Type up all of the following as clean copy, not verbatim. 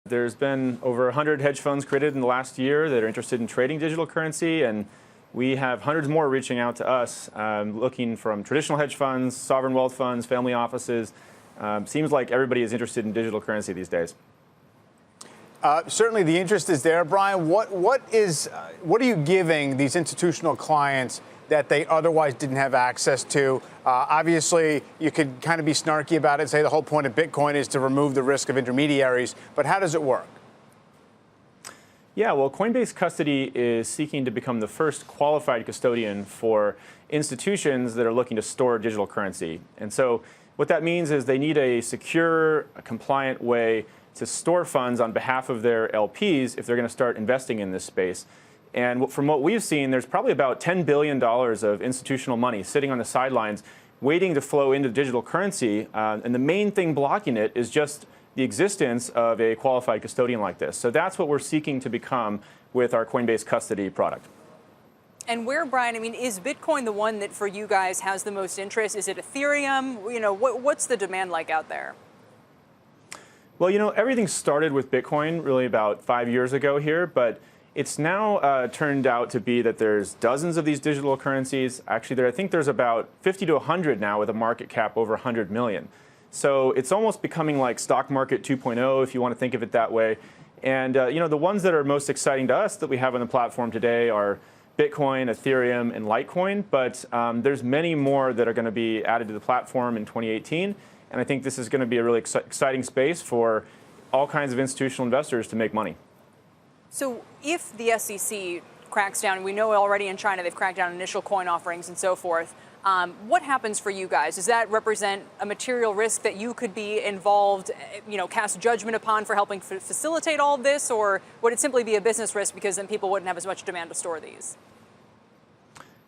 There's been over 100 hedge funds created in the last year that are interested in trading digital currency, and we have hundreds more reaching out to us, looking from traditional hedge funds, sovereign wealth funds, family offices. Seems like everybody is interested in digital currency these days. Certainly the interest is there. Brian, what are you giving these institutional clients that they otherwise didn't have access to? Obviously, you could kind of be snarky about it, say the whole point of Bitcoin is to remove the risk of intermediaries, but how does it work? Yeah, well, Coinbase Custody is seeking to become the first qualified custodian for institutions that are looking to store digital currency. And so what that means is they need a secure, compliant way to store funds on behalf of their LPs if they're going to start investing in this space. And from what we've seen, there's probably about $10 billion of institutional money sitting on the sidelines waiting to flow into digital currency. And the main thing blocking it is just the existence of a qualified custodian like this. So that's what we're seeking to become with our Coinbase Custody product. And where, Brian, I mean, is Bitcoin the one that for you guys has the most interest? Is it Ethereum? You know, what's the demand like out there? Well, you know, everything started with Bitcoin really about 5 years ago here, but it's now turned out to be that there's dozens of these digital currencies. Actually, I think there's about 50 to 100 now with a market cap over 100 million. So it's almost becoming like stock market 2.0, if you want to think of it that way. And you know, the ones that are most exciting to us that we have on the platform today are Bitcoin, Ethereum, and Litecoin. But there's many more that are going to be added to the platform in 2018. And I think this is going to be a really exciting space for all kinds of institutional investors to make money. So if the SEC cracks down, and we know already in China they've cracked down on initial coin offerings and so forth, what happens for you guys? Does that represent a material risk that you could be involved, you know, cast judgment upon for helping facilitate all of this, or would it simply be a business risk because then people wouldn't have as much demand to store these?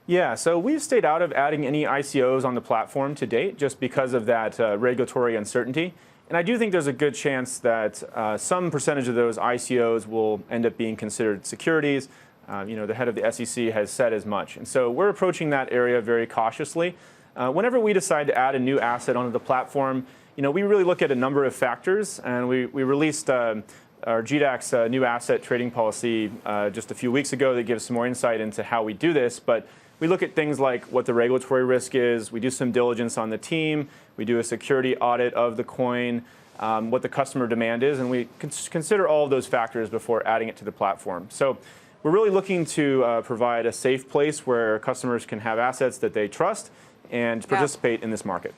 Yeah, so we've stayed out of adding any ICOs on the platform to date just because of that regulatory uncertainty. And I do think there's a good chance that some percentage of those ICOs will end up being considered securities. You know, the head of the SEC has said as much. And so we're approaching that area very cautiously. Whenever we decide to add a new asset onto the platform, you know, we really look at a number of factors. And we released our GDAX new asset trading policy just a few weeks ago that gives some more insight into how we do this. But we look at things like what the regulatory risk is. We do some diligence on the team. We do a security audit of the coin, what the customer demand is, and we consider all of those factors before adding it to the platform. So we're really looking to provide a safe place where customers can have assets that they trust and participate in this market.